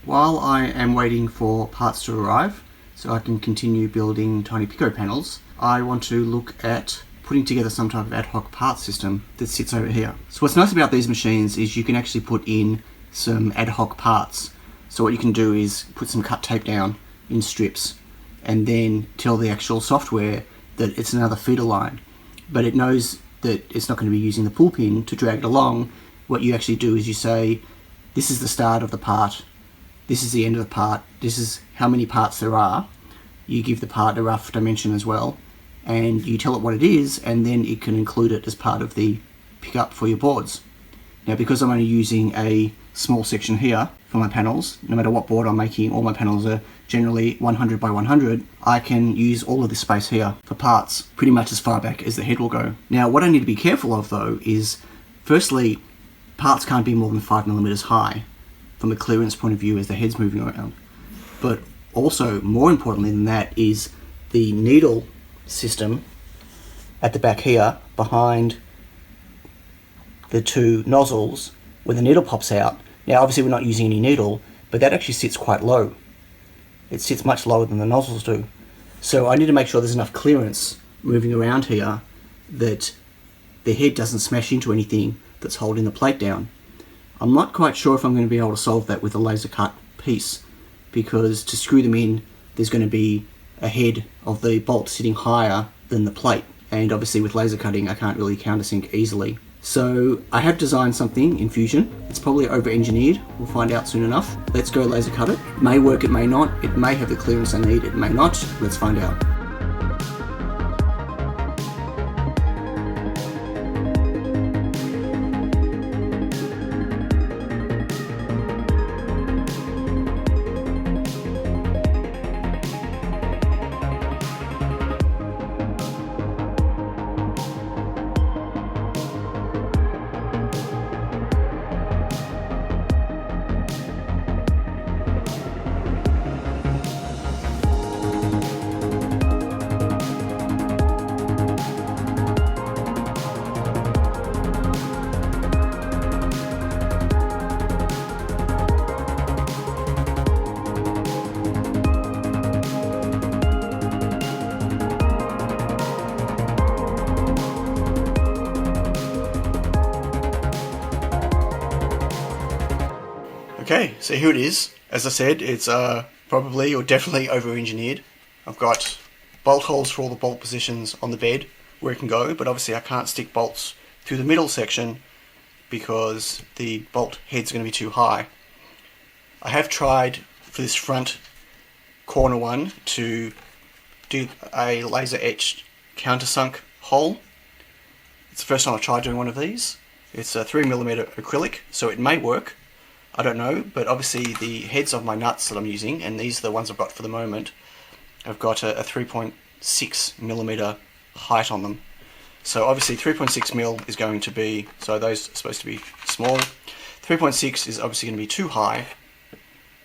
While I am waiting for parts to arrive so I can continue building TinyPICO panels, I want to look at putting together some type of ad hoc part system that sits over here. So what's nice about these machines is you can actually put in some ad hoc parts. So what you can do is put some cut tape down in strips and then tell the actual software that it's another feeder line, but it knows that it's not going to be using the pull pin to drag it along. What you actually do is you say, this is the start of the part, this is the end of the part, this is how many parts there are. You give the part a rough dimension as well, and you tell it what it is, and then it can include it as part of the pickup for your boards. Now, because I'm only using a small section here for my panels, no matter what board I'm making, all my panels are generally 100 by 100, I can use all of this space here for parts pretty much as far back as the head will go. Now, what I need to be careful of though is, firstly, parts can't be more than 5mm high from a clearance point of view as the head's moving around. But also, more importantly than that, is the needle system at the back here behind the two nozzles where the needle pops out. Now obviously we're not using any needle, but that actually sits quite low. It sits much lower than the nozzles do. So I need to make sure there's enough clearance moving around here that the head doesn't smash into anything that's holding the plate down. I'm not quite sure if I'm going to be able to solve that with a laser cut piece, because to screw them in there's going to be a head of the bolt sitting higher than the plate, and obviously with laser cutting I can't really countersink easily. So I have designed something in Fusion. It's probably over-engineered. We'll find out soon enough. Let's go laser cut it. It may work, it may not. It may have the clearance I need, it may not. Let's find out. Okay, so here it is. As I said, it's probably or definitely over-engineered. I've got bolt holes for all the bolt positions on the bed where it can go, but obviously I can't stick bolts through the middle section because the bolt head's going to be too high. I have tried for this front corner one to do a laser etched countersunk hole. It's the first time I've tried doing one of these. It's a 3mm acrylic, so it may work. I don't know, but obviously the heads of my nuts that I'm using, and these are the ones I've got for the moment, I've got a 3.6mm height on them. So obviously 3.6mm is going to be, so those are supposed to be small. 3.6 is obviously going to be too high.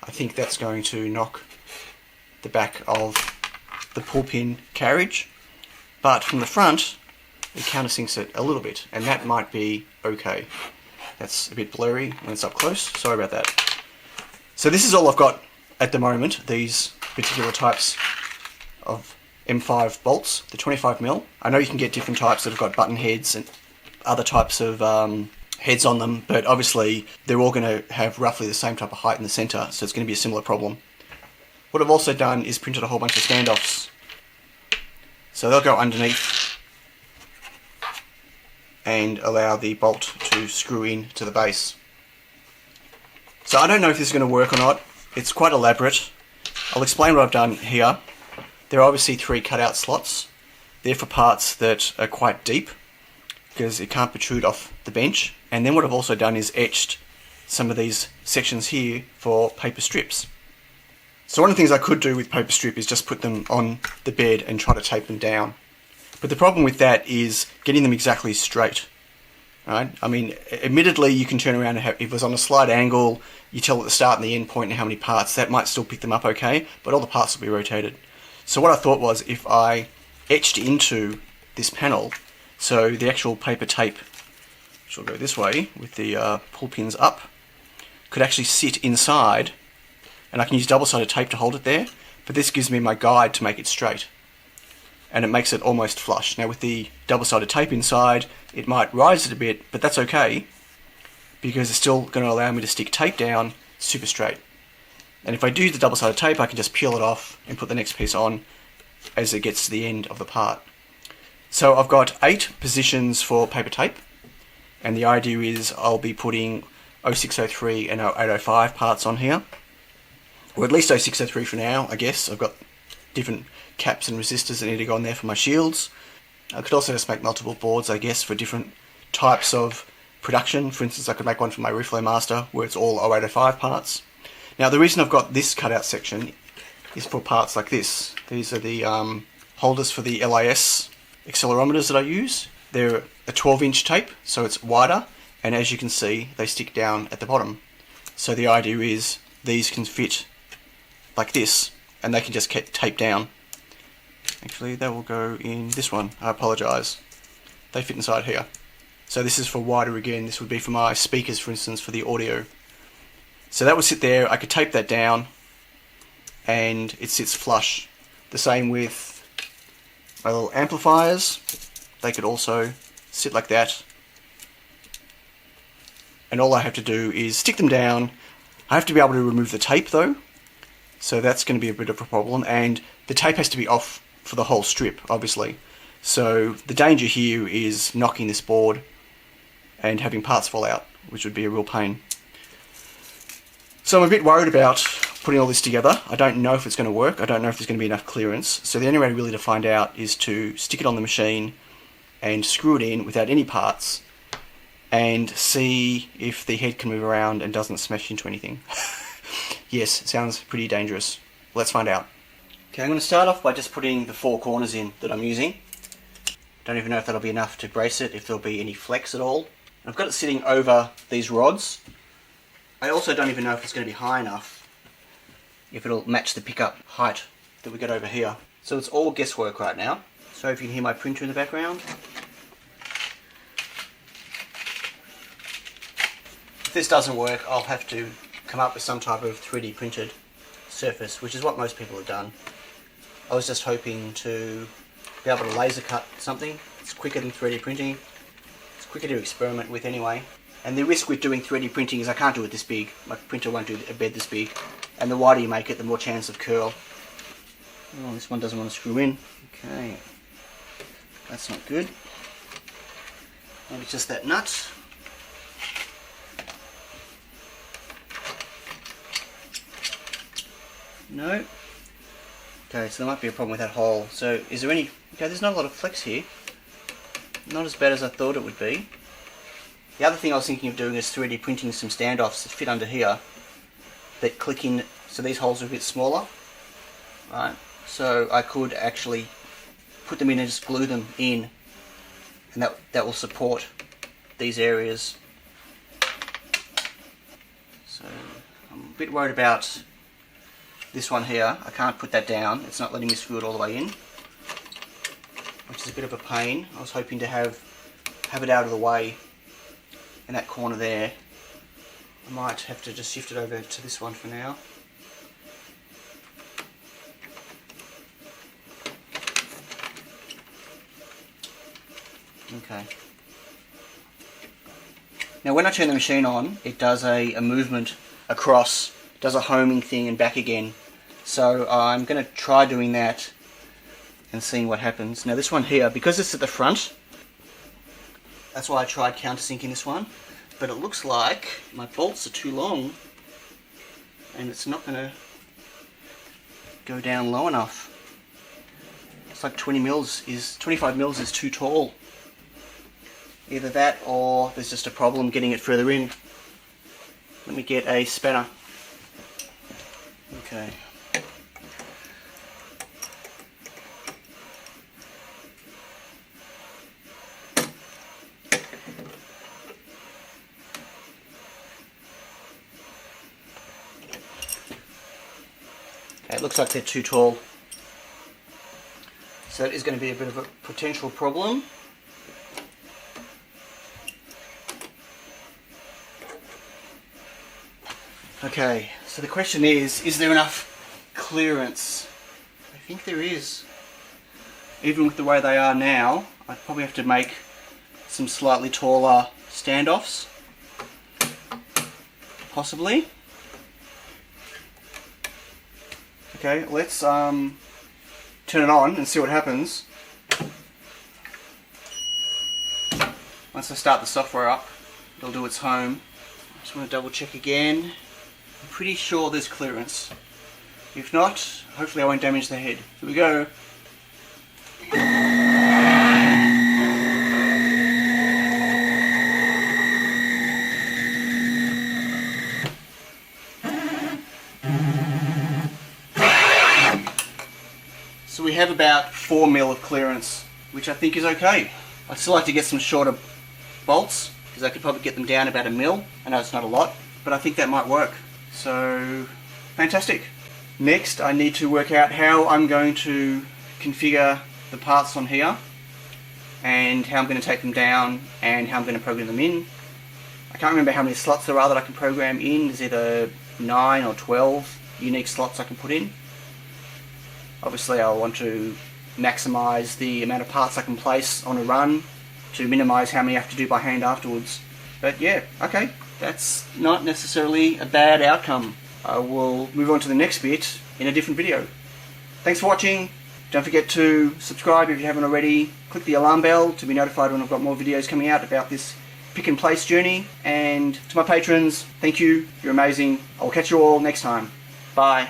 I think that's going to knock the back of the pull pin carriage, but from the front it countersinks it a little bit, and that might be okay. That's a bit blurry when it's up close, sorry about that. So this is all I've got at the moment, these particular types of M5 bolts, the 25mm. I know you can get different types that have got button heads and other types of heads on them, but obviously they're all going to have roughly the same type of height in the center, so it's going to be a similar problem. What I've also done is printed a whole bunch of standoffs. So they'll go underneath and allow the bolt to screw in to the base. So I don't know if this is going to work or not. It's quite elaborate. I'll explain what I've done here. There are obviously 3 cutout slots. They're for parts that are quite deep because it can't protrude off the bench. And then what I've also done is etched some of these sections here for paper strips. So one of the things I could do with paper strip is just put them on the bed and try to tape them down. But the problem with that is getting them exactly straight. Right? I mean, admittedly, you can turn around and have, if it was on a slight angle, you tell at the start and the end point and how many parts, that might still pick them up okay, but all the parts will be rotated. So what I thought was, if I etched into this panel, so the actual paper tape, which will go this way with the pull pins up, could actually sit inside and I can use double-sided tape to hold it there, but this gives me my guide to make it straight, and it makes it almost flush. Now with the double-sided tape inside, it might rise it a bit, but that's okay, because it's still going to allow me to stick tape down super straight. And if I do the double-sided tape, I can just peel it off and put the next piece on as it gets to the end of the part. So I've got 8 positions for paper tape, and the idea is I'll be putting 0603 and 0805 parts on here, or at least 0603 for now, I guess. I've got different caps and resistors that need to go on there for my shields. I could also just make multiple boards, I guess, for different types of production. For instance, I could make one for my Reflow Master where it's all 0805 parts. Now the reason I've got this cutout section is for parts like this. These are the holders for the LIS accelerometers that I use. They're a 12-inch tape, so it's wider, and as you can see, they stick down at the bottom. So the idea is these can fit like this, and they can just get taped down. Actually, that will go in this one. I apologise. They fit inside here. So this is for wider again. This would be for my speakers, for instance, for the audio. So that would sit there. I could tape that down, and it sits flush. The same with my little amplifiers. They could also sit like that. And all I have to do is stick them down. I have to be able to remove the tape though, so that's going to be a bit of a problem, and the tape has to be off for the whole strip, obviously. So the danger here is knocking this board and having parts fall out, which would be a real pain. So I'm a bit worried about putting all this together. I don't know if it's going to work. I don't know if there's going to be enough clearance. So the only way really to find out is to stick it on the machine and screw it in without any parts and see if the head can move around and doesn't smash into anything. Yes, it sounds pretty dangerous. Let's find out. Okay, I'm going to start off by just putting the 4 corners in that I'm using. Don't even know if that'll be enough to brace it, if there'll be any flex at all. I've got it sitting over these rods. I also don't even know if it's going to be high enough, if it'll match the pickup height that we got over here. So it's all guesswork right now. So if you can hear my printer in the background. If this doesn't work, I'll have to come up with some type of 3D printed surface, which is what most people have done. I was just hoping to be able to laser cut something. It's quicker than 3D printing. It's quicker to experiment with anyway. And the risk with doing 3D printing is I can't do it this big. My printer won't do a bed this big. And the wider you make it, the more chance of curl. Oh, this one doesn't want to screw in. Okay. That's not good. Maybe just that nut. No. Okay, so there might be a problem with that hole. So is there any... Okay, there's not a lot of flex here. Not as bad as I thought it would be. The other thing I was thinking of doing is 3D printing some standoffs that fit under here that click in, so these holes are a bit smaller. Right, so I could actually put them in and just glue them in, and that will support these areas. So I'm a bit worried about this one here. I can't put that down. It's not letting me screw it all the way in, which is a bit of a pain. I was hoping to have it out of the way in that corner there. I might have to just shift it over to this one for now. Okay. Now when I turn the machine on, it does a movement across, does a homing thing and back again. So I'm going to try doing that and seeing what happens. Now this one here, because it's at the front, that's why I tried countersinking this one, but it looks like my bolts are too long and it's not going to go down low enough. It's like 25 mils is too tall. Either that or there's just a problem getting it further in. Let me get a spanner. Okay. It looks like they're too tall. So that is going to be a bit of a potential problem. Okay, so the question is there enough clearance? I think there is. Even with the way they are now, I'd probably have to make some slightly taller standoffs. Possibly. Okay, let's turn it on and see what happens. Once I start the software up, it'll do its home. I just want to double check again. I'm pretty sure there's clearance. If not, hopefully I won't damage the head. Here we go. So we have about 4 mil of clearance, which I think is okay. I'd still like to get some shorter bolts, because I could probably get them down about 1 mil. I know it's not a lot, but I think that might work. So, fantastic. Next, I need to work out how I'm going to configure the parts on here, and how I'm going to take them down, and how I'm going to program them in. I can't remember how many slots there are that I can program in. There's either 9 or 12 unique slots I can put in. Obviously I'll want to maximize the amount of parts I can place on a run to minimize how many I have to do by hand afterwards. But yeah, okay, that's not necessarily a bad outcome. I will move on to the next bit in a different video. Thanks for watching. Don't forget to subscribe if you haven't already. Click the alarm bell to be notified when I've got more videos coming out about this pick and place journey. And to my patrons, thank you, you're amazing. I'll catch you all next time. Bye.